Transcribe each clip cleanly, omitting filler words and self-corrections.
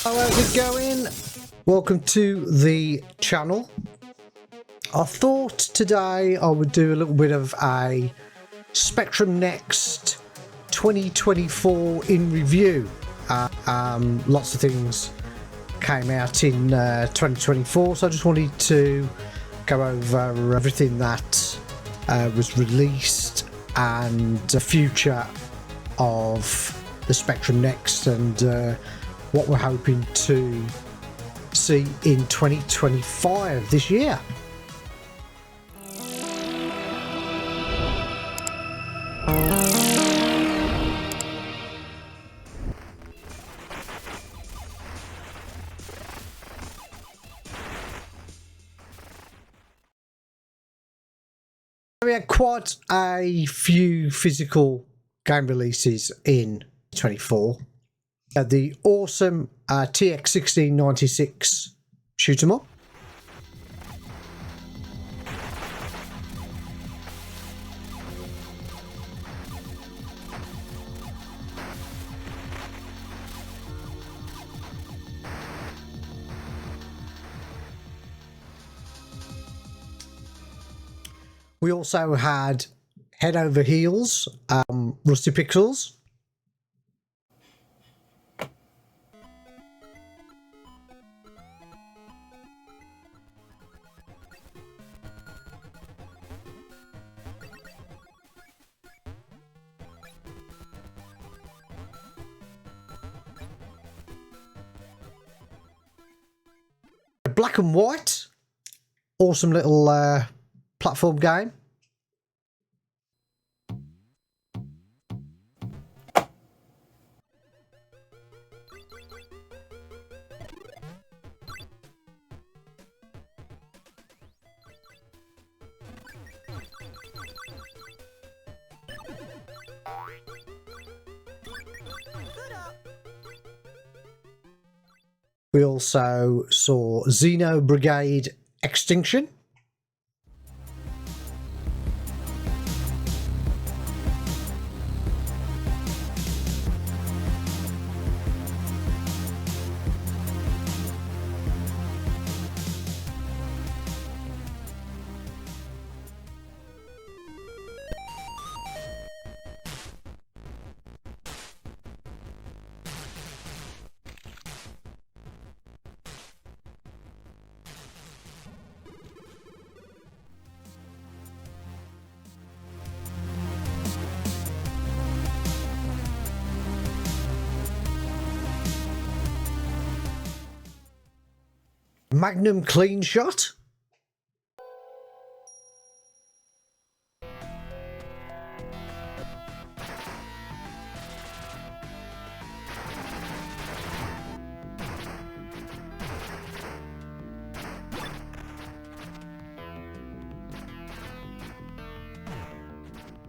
How's it going? Welcome to the channel. I thought today I would do a little bit of a Spectrum Next 2024 in review. Lots of things came out in 2024, so I just wanted to go over everything that was released and the future of the Spectrum Next and what we're hoping to see in 2025 this year. We had quite a few physical game releases in 24. The awesome TX1696 shoot 'em up. We also had Head Over Heels, Rusty Pixels. Black and White, awesome little platform game. We also saw Xeno Brigade Extinction. Magnum Clean Shot.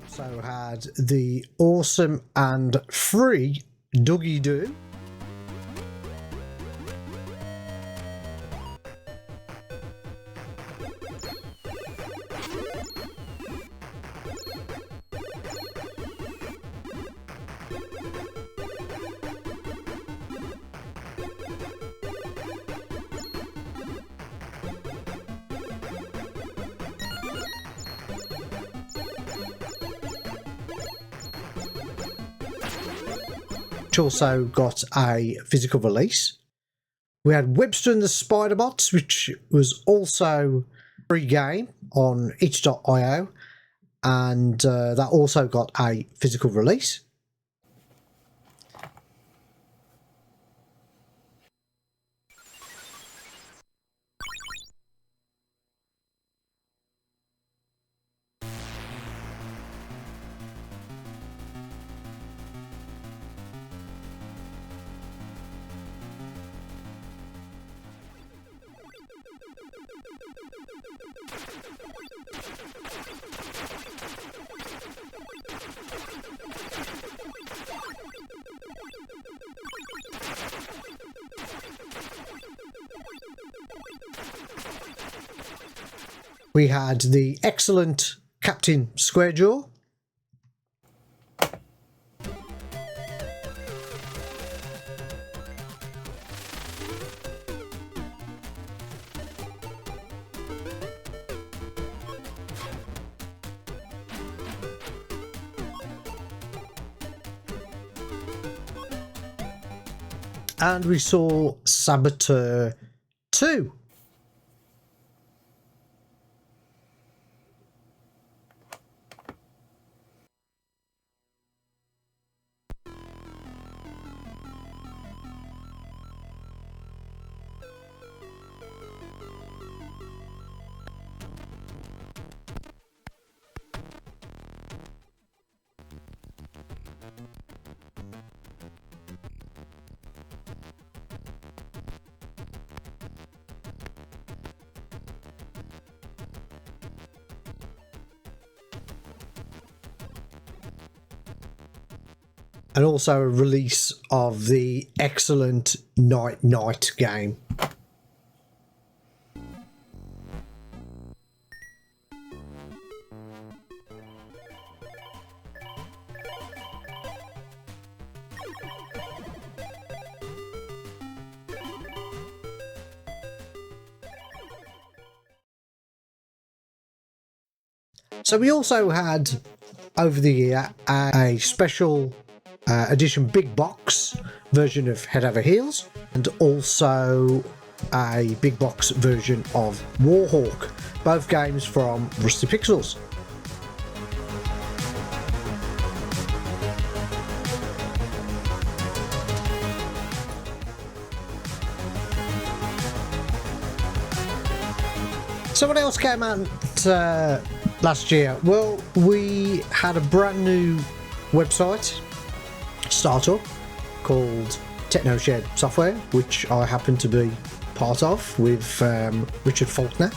So had the awesome and free Dougie Doo. Also got a physical release. We had Webster and the Spiderbots, which was also a free game on itch.io, and that also got a physical release. We had the excellent Captain Squarejaw. And we saw Saboteur 2. And also a release of the excellent Night Night game. So we also had over the year a special edition big box version of Head Over Heels, and also a big box version of Warhawk, both games from Rusty Pixels. So what else came out last year? Well, we had a brand new website startup called TechnoshedSoftware, which I happen to be part of with Richard Faulkner.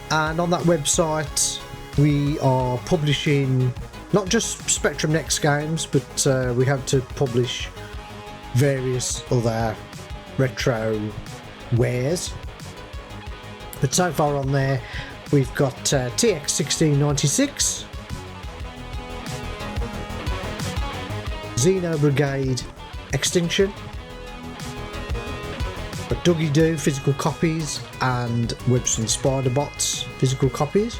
And on that website we are publishing not just Spectrum Next games, but we hope to publish various other retro wares. But so far on there we've got TX1696, Xeno Brigade Extinction, but Dougie Doo physical copies and Webson Spider Bots physical copies.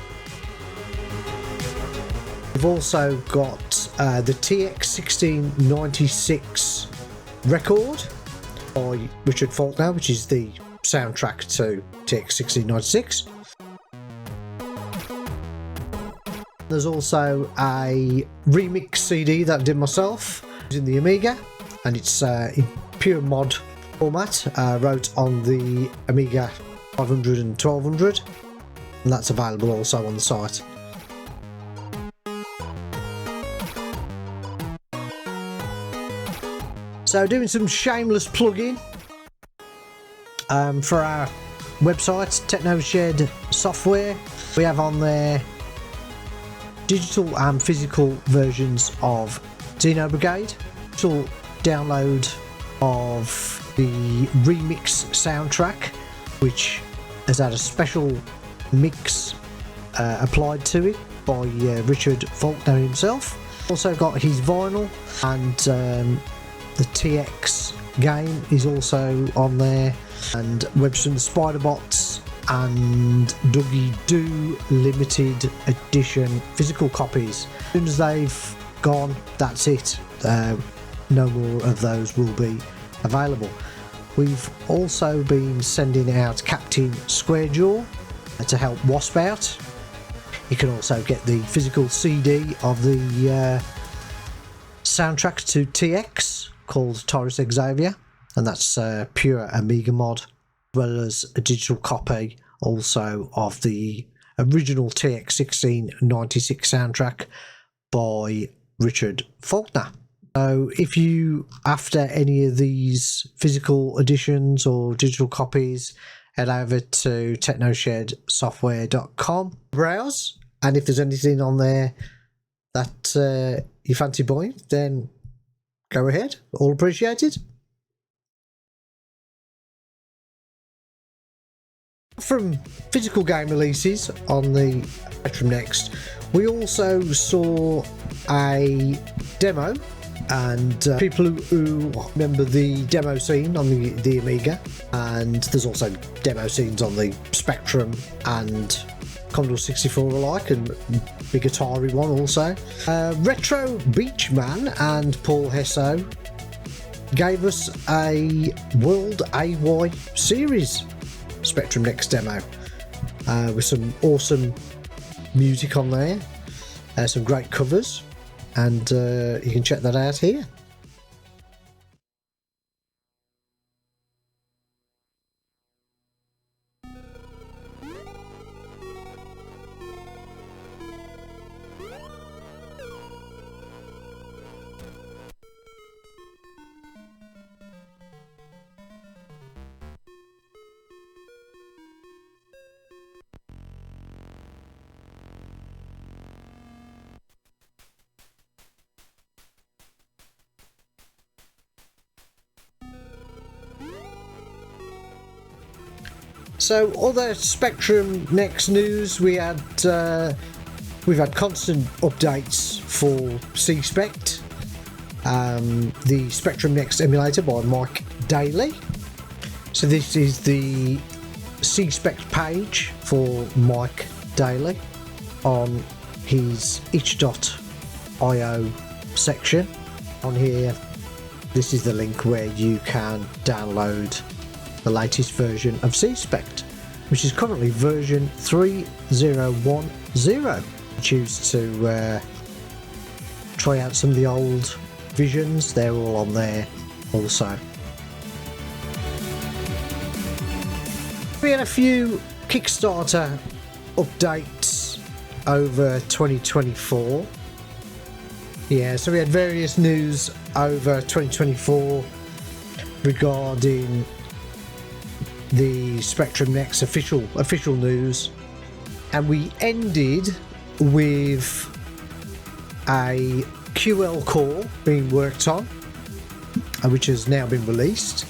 We've also got the TX1696 record by Richard Faulkner, which is the soundtrack to TX1696. There's also a remix CD that I did myself using the Amiga, and it's in pure mod format. Wrote on the Amiga 500 and 1200, and that's available also on the site. So doing some shameless plugging for our website, TechnoshedSoftware. We have on there digital and physical versions of Xeno Brigade, digital download of the remix soundtrack, which has had a special mix applied to it by Richard Faulkner himself. Also got his vinyl, and the TX game is also on there, and Webson Spider Bots and Dougie Doo limited edition physical copies. As soon as they've gone, that's it. No more of those will be available. We've also been sending out Captain Squarejaw to help Wasp out. You can also get the physical CD of the soundtrack to TX called Taurus Xavier, and that's pure Amiga mod, as well as a digital copy also of the original TX1696 soundtrack by Richard Faulkner. So if you after any of these physical editions or digital copies, head over to TechnoshedSoftware.com, browse, and if there's anything on there that you fancy buying, then go ahead, all appreciated. From physical game releases on the Spectrum Next, we also saw a demo, and people who remember the demo scene on the Amiga, and there's also demo scenes on the Spectrum and Commodore 64 alike, and big Atari one also. Retro Beachman and Paul Hesso gave us a World AY Series Spectrum Next demo with some awesome music on there, some great covers, and you can check that out here. So, other Spectrum Next news, we've had constant updates for CSpect, the Spectrum Next emulator by Mike Daly. So this is the CSpect page for Mike Daly on his itch.io section. On here, this is the link where you can download the latest version of CSpect, which is currently version 3010. Choose to try out some of the old visions, they're all on there also. We had a few Kickstarter updates over 2024. Yeah, so we had various news over 2024 regarding the Spectrum Next official news, and we ended with a QL core being worked on, which has now been released,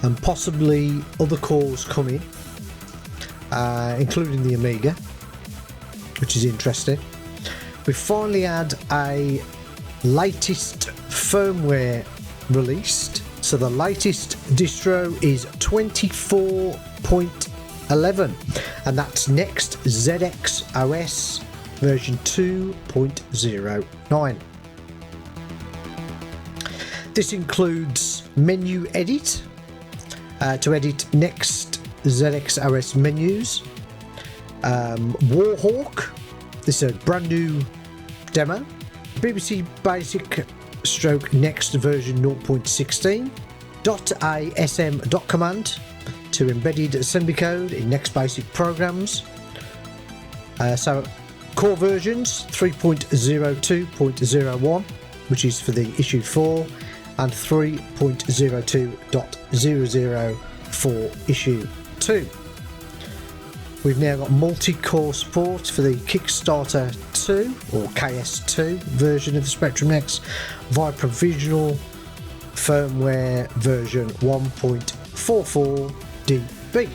and possibly other cores coming, including the Amiga, which is interesting. We finally had a latest firmware released. So the latest distro is 24.11, and that's Next ZX OS version 2.09. This includes menu edit to edit Next ZX OS menus, Warhawk, this is a brand new demo, BBC Basic stroke Next version 0.16, .asm.command to embedded assembly code in Next Basic programs. So core versions 3.02.01, which is for the issue 4, and 3.02.00 for issue 2. We've now got multi-core support for the Kickstarter 2 or KS2 version of the Spectrum Next via provisional firmware version 1.44 dB,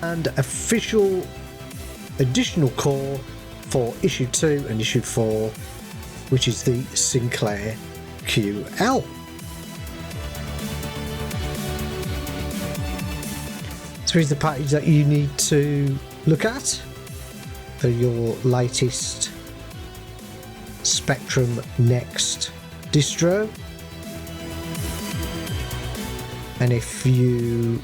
and official additional core for issue 2 and issue 4, which is the Sinclair QL. So here's the package that you need to look at for your latest Spectrum Next distro. And if you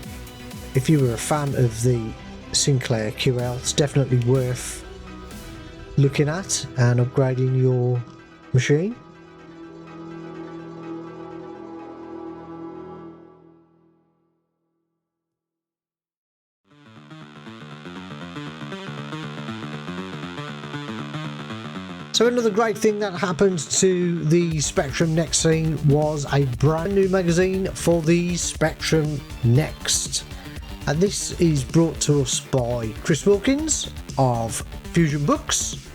were a fan of the Sinclair QL, it's definitely worth looking at and upgrading your machine. So another great thing that happened to the Spectrum Next scene was a brand new magazine for the Spectrum Next. And this is brought to us by Chris Wilkins of Fusion Books.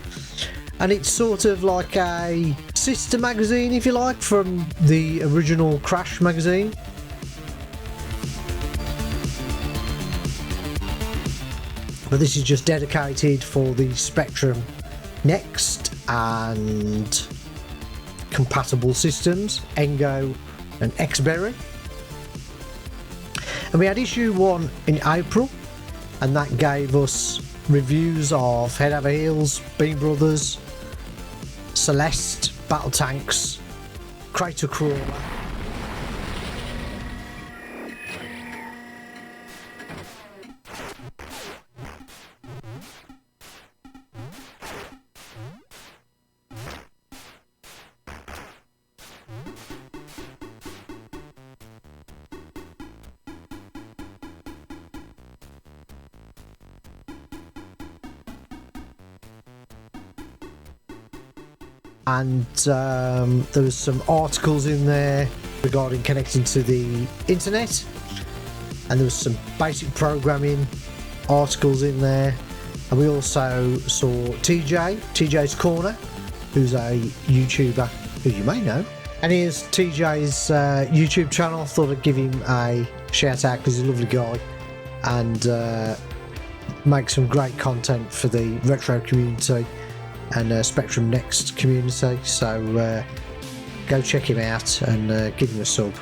And it's sort of like a sister magazine, if you like, from the original Crash magazine. But this is just dedicated for the Spectrum Next and compatible systems, Engo and Xberry. And we had issue 1 in April, and that gave us reviews of Head Over Heels, Bean Brothers, Celeste, Battle Tanks, Crater Crawler, and there was some articles in there regarding connecting to the internet, and there was some basic programming articles in there, and we also saw TJ's Corner, who's a YouTuber who you may know, and here's TJ's YouTube channel. I thought I'd give him a shout out because he's a lovely guy and makes some great content for the retro community and Spectrum Next community, so go check him out and give him a sub.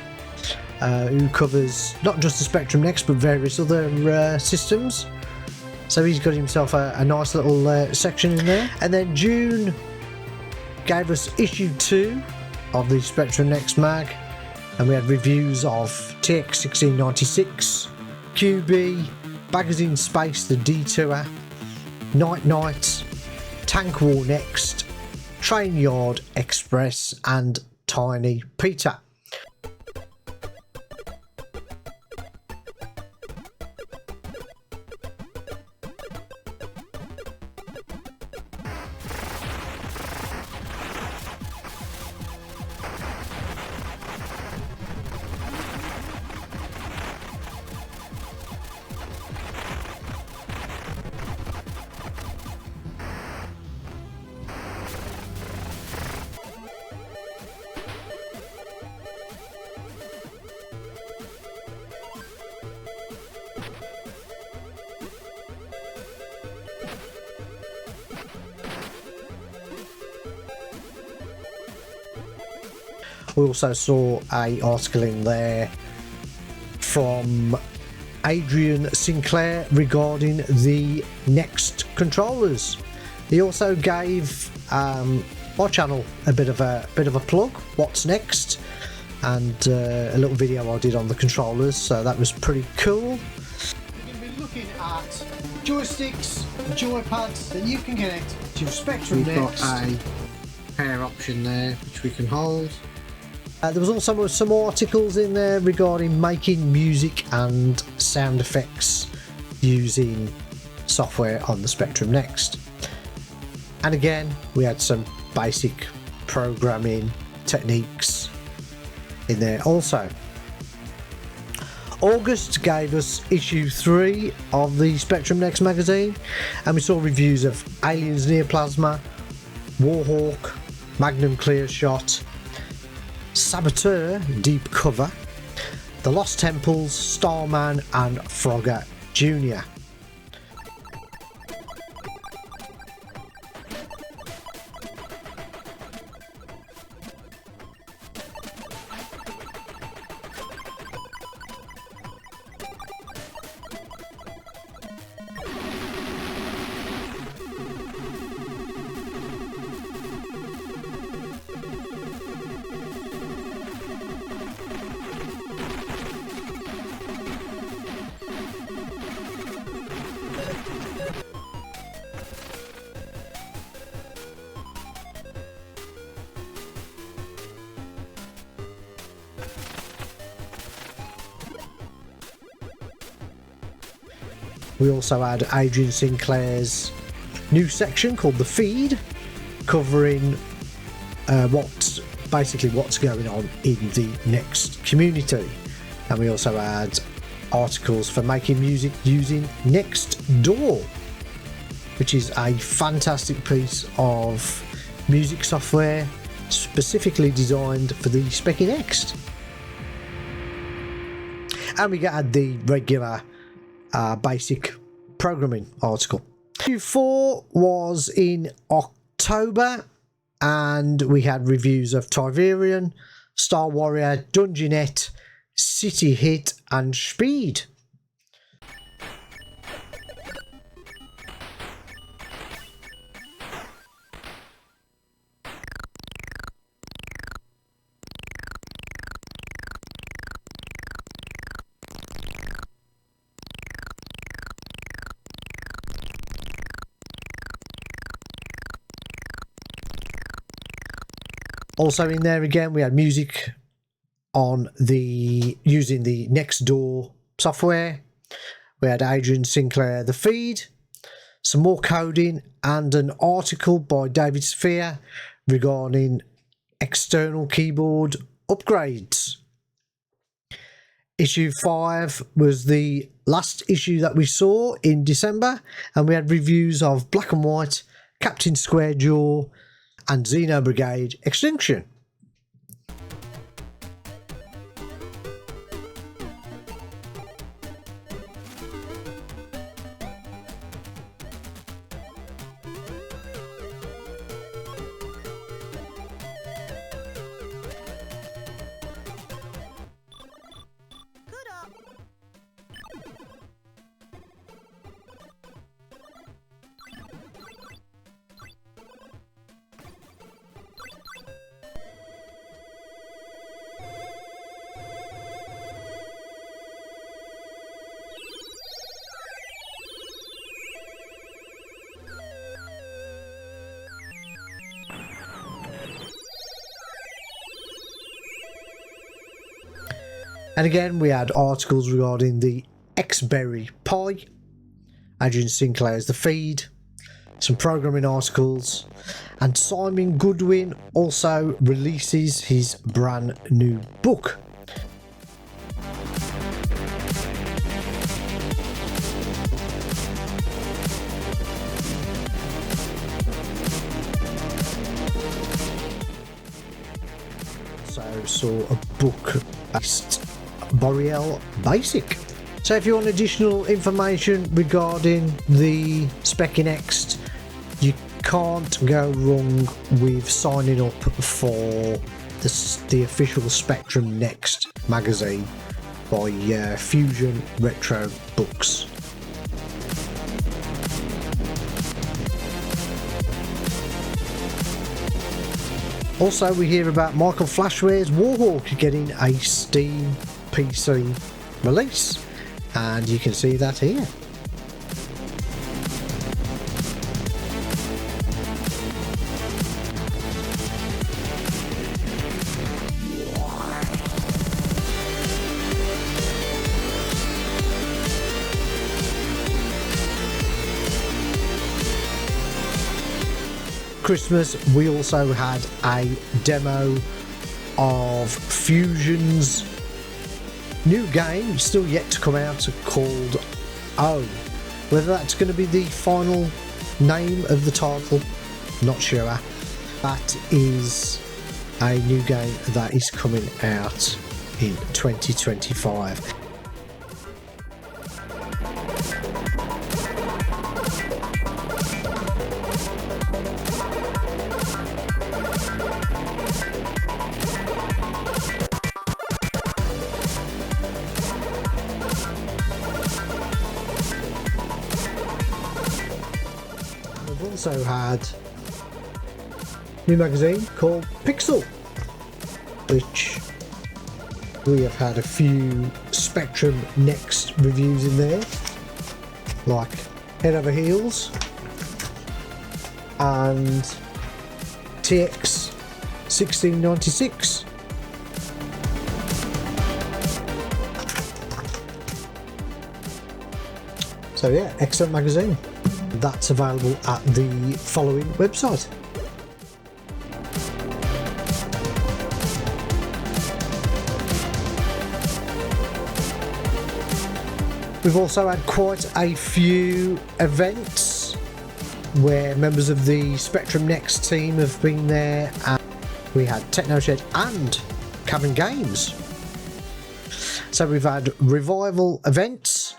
Who covers not just the Spectrum Next but various other systems, so he's got himself a nice little section in there. And then June gave us issue 2 of the Spectrum Next mag, and we had reviews of TX1696, QB, Magazine Space the Detour, Night, Tank War Next, Train Yard Express, and Tiny Peter. We also saw an article in there from Adrian Sinclair regarding the Next controllers. He also gave my channel a bit of a plug, what's next, and a little video I did on the controllers, so that was pretty cool. We're going to be looking at joysticks and joypads that you can connect to your Spectrum Next. We've got a pair option there which we can hold. There was also some articles in there regarding making music and sound effects using software on the Spectrum Next. And again, we had some basic programming techniques in there also. August gave us issue 3 of the Spectrum Next magazine, and we saw reviews of Aliens Neoplasma, Warhawk, Magnum Clear Shot, Saboteur Deep Cover, The Lost Temples, Starman, and Frogger Jr. We also had Adrian Sinclair's new section called The Feed, covering what's going on in the Next community. And we also had articles for making music using Next Door, which is a fantastic piece of music software specifically designed for the Specy Next. And we had the regular basic programming article. Q4 was in October, and we had reviews of Tiverian, Star Warrior, Dungeonette, City Hit, and Speed. Also in there again, we had music on using the Next Door software. We had Adrian Sinclair, the feed, some more coding, and an article by David Sphere regarding external keyboard upgrades. Issue 5 was the last issue that we saw in December, and we had reviews of Black and White, Captain Square Jaw, and Xeno Brigade Extinction. And again, we had articles regarding the Xberry Pi, Adrian Sinclair's The Feed, some programming articles, and Simon Goodwin also releases his brand new book. So saw a book based Boreal Basic. So if you want additional information regarding the Specy Next, you can't go wrong with signing up for the official Spectrum Next magazine by Fusion Retro Books. Also, we hear about Michael Flashware's Warhawk getting a Steam PC release, and you can see that here. Christmas, we also had a demo of Fusion's new game, still yet to come out, called O. Whether that's going to be the final name of the title, not sure. That is a new game that is coming out in 2025. Also had a new magazine called Pixel, which we have had a few Spectrum Next reviews in there, like Head Over Heels and TX 1696. So yeah, excellent magazine. That's available at the following website. We've also had quite a few events where members of the Spectrum Next team have been there, and we had Technoshed and Cavern Games. So we've had revival events.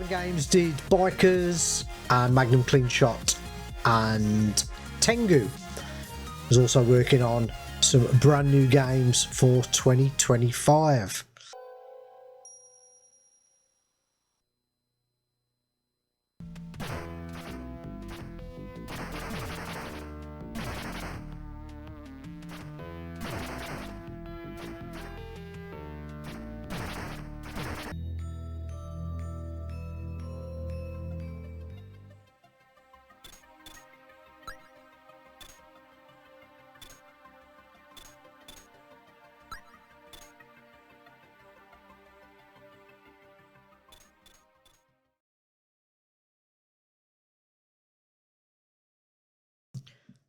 Cavern Games did Bikers and Magnum Clean Shot, and Tengu was also working on some brand new games for 2025.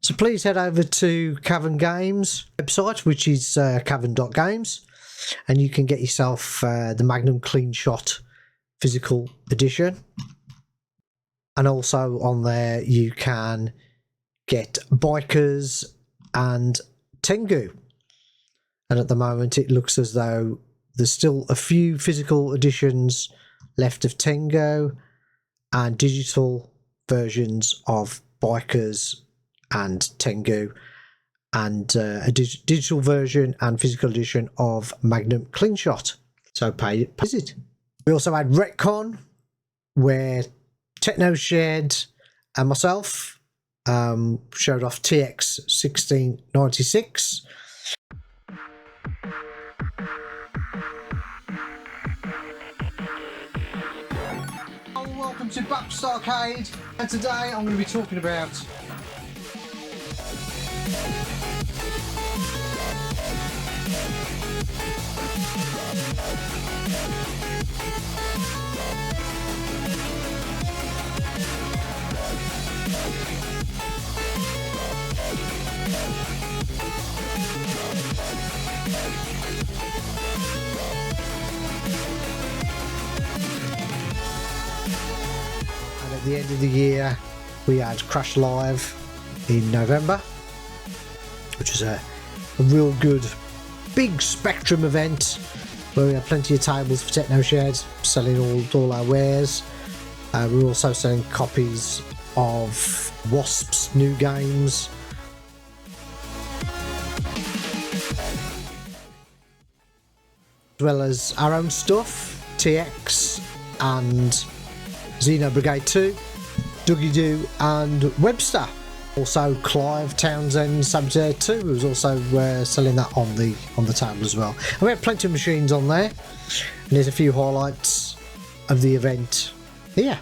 So please head over to Cavern Games website, which is cavern.games, and you can get yourself the Magnum Clean Shot physical edition. And also on there you can get Bikers and Tengu. And at the moment it looks as though there's still a few physical editions left of Tengu and digital versions of Bikers and Tengu, and a digital version and physical edition of Magnum Clean Shot. So pay visit. We also had RetCon, where TechnoShed and myself showed off TX 1696. Welcome to Baptist Arcade, and today I'm going to be talking about at the end of the year we had Crash Live in November, which was a real good big Spectrum event where we had plenty of tables for TechnoShed selling all our wares. We were also selling copies of Wasp's new games, as well as our own stuff, TX and Xeno Brigade 2, Dougie Doo and Webster. Also Clive Townsend Saboteur 2 was also selling that on the table as well. And we had plenty of machines on there, and there's a few highlights of the event here.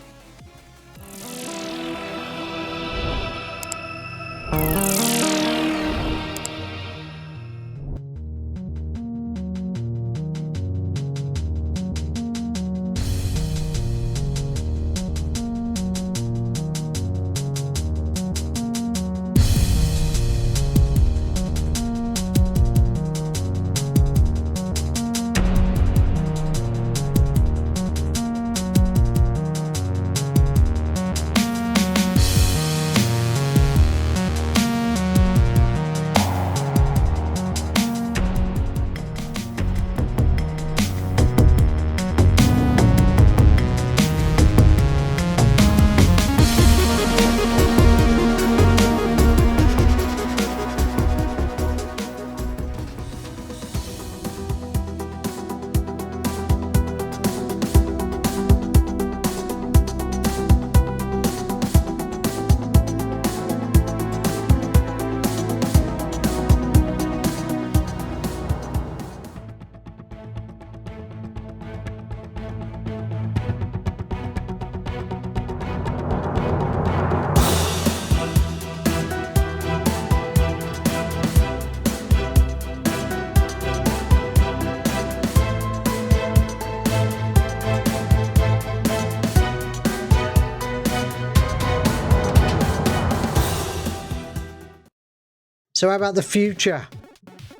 So how about the future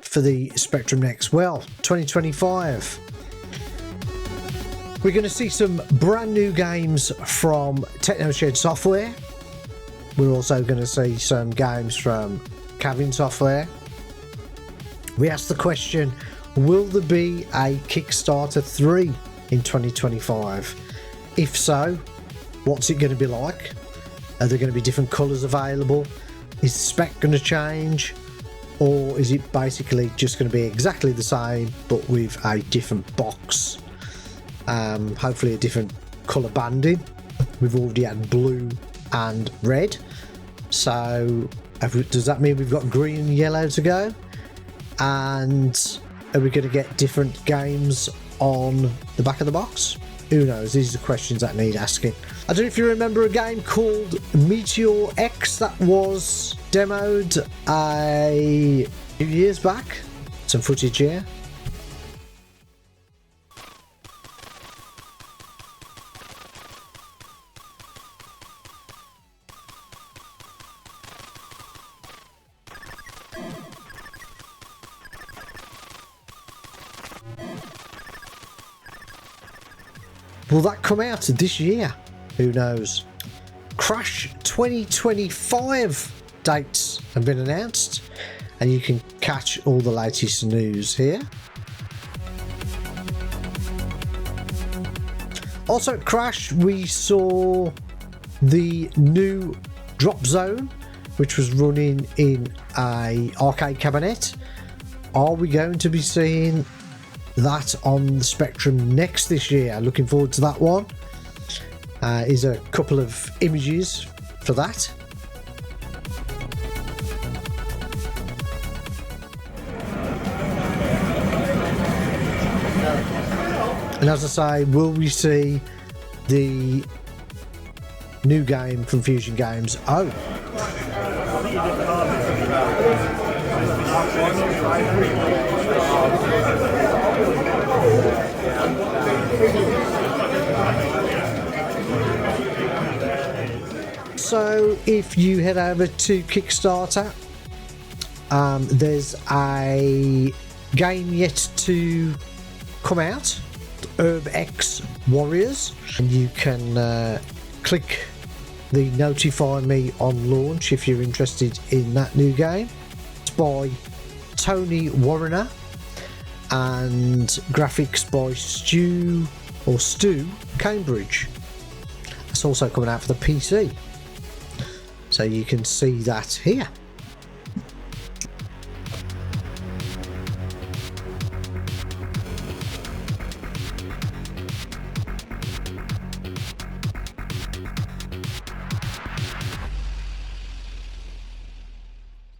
for the Spectrum Next? Well, 2025. We're going to see some brand new games from TechnoshedSoftware. We're also going to see some games from Cavern Software. We asked the question, will there be a Kickstarter 3 in 2025? If so, what's it going to be like? Are there going to be different colours available? Is the spec going to change? Or is it basically just going to be exactly the same but with a different box? Hopefully a different colour banding. We've already had blue and red. So does that mean we've got green and yellow to go? And are we going to get different games on the back of the box? Who knows? These are questions that need asking. I don't know if you remember a game called Meteor X that was demoed a few years back. Some footage here. Will that come out this year? Who knows? Crash 2025 dates have been announced, and you can catch all the latest news here. Also at Crash we saw the new drop zone, which was running in a arcade cabinet. Are we going to be seeing that on the Spectrum Next this year? Looking forward to that one. Is a couple of images for that. And as I say, will we see the new game from Fusion Games? Oh, so if you head over to Kickstarter, there's a game yet to come out, Herb X Warriors, and you can click the notify me on launch if you're interested in that new game. It's by Tony Warrener and graphics by Stu Cambridge. It's also coming out for the PC, so you can see that here.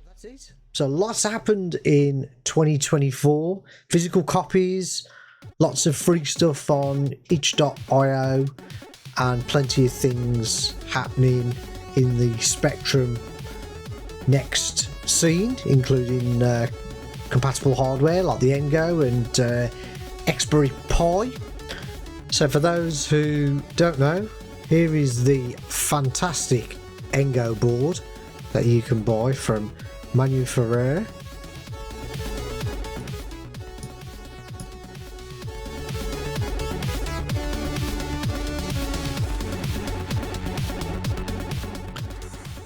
That's it. So lots happened in 2024. Physical copies, lots of free stuff on itch.io, and plenty of things happening in the Spectrum Next scene, including compatible hardware like the Engo and Xberry Pi. So for those who don't know, here is the fantastic Engo board that you can buy from Manu Ferrer.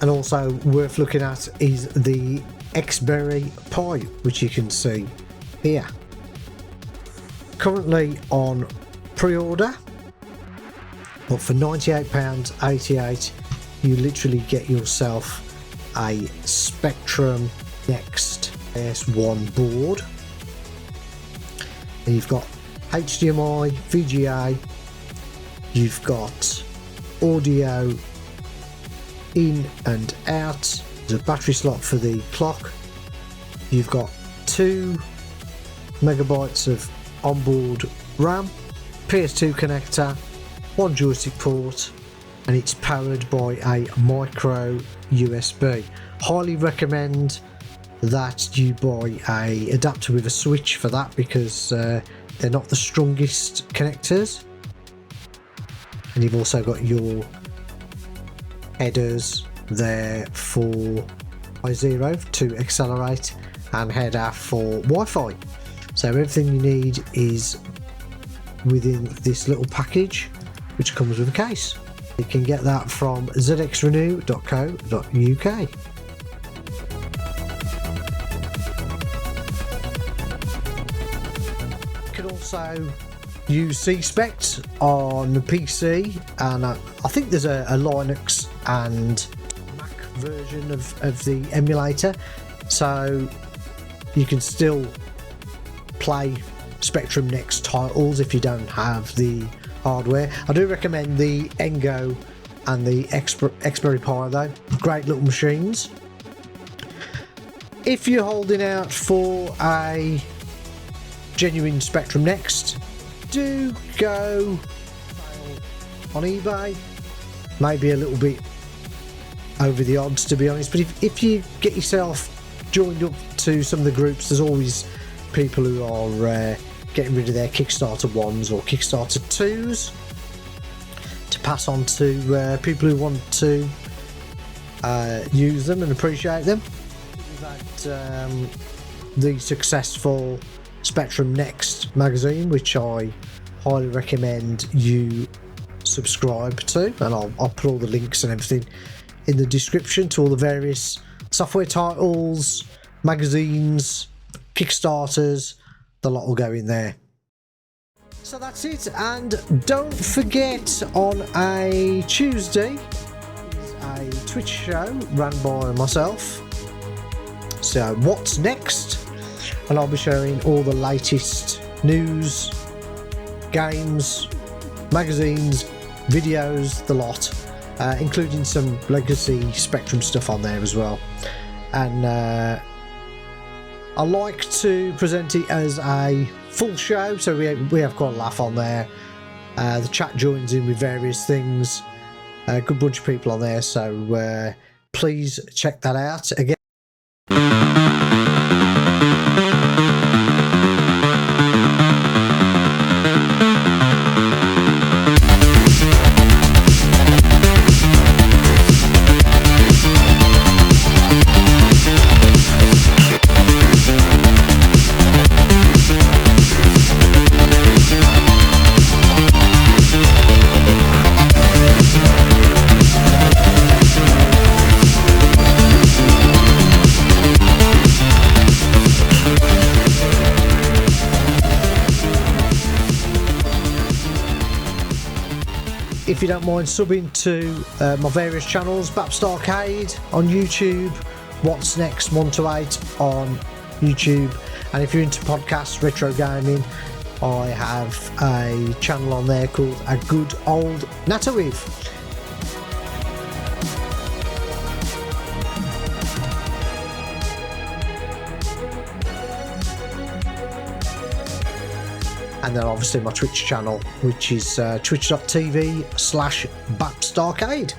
And also worth looking at is the Xberry Pi, which you can see here. Currently on pre-order, but for £98.88 you literally get yourself a Spectrum Next AS1 board, and you've got HDMI, VGA, you've got audio in and out, there's a battery slot for the clock, you've got 2 megabytes of onboard RAM, PS2 connector, 1 joystick port, and it's powered by a micro USB. Highly recommend that you buy a adapter with a switch for that, because they're not the strongest connectors. And you've also got your headers there for I0 to accelerate, and header for Wi-Fi. So everything you need is within this little package, which comes with a case. You can get that from zxrenew.co.uk. You can also use CSpect on the PC, and I think there's a Linux and Mac version of the emulator, so you can still play Spectrum Next titles if you don't have the hardware. I do recommend the Engo and the Xberry Pi though, great little machines. If you're holding out for a genuine Spectrum Next, do go on eBay. Maybe a little bit over the odds, to be honest, but if you get yourself joined up to some of the groups, there's always people who are getting rid of their Kickstarter 1s or Kickstarter 2s to pass on to people who want to use them and appreciate them. We've had the successful Spectrum Next magazine, which I highly recommend you subscribe to, and I'll put all the links and everything in the description to all the various software titles, magazines, Kickstarters. The lot will go in there. So that's it, and don't forget, on a Tuesday is a Twitch show run by myself, so What's Next, and I'll be sharing all the latest news, games, magazines, videos, the lot, including some legacy Spectrum stuff on there as well. And I like to present it as a full show, so we have quite a laugh on there. The chat joins in with various things. A good bunch of people on there, so please check that out. Again, if you don't mind subbing to my various channels, Bapst Arcade on YouTube, What's Next 1 to 8 on YouTube, and if you're into podcasts, retro gaming, I have a channel on there called A Good Old Natterwith. And then obviously my Twitch channel, which is twitch.tv/BapstArcade.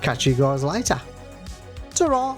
Catch you guys later. Ta-ra!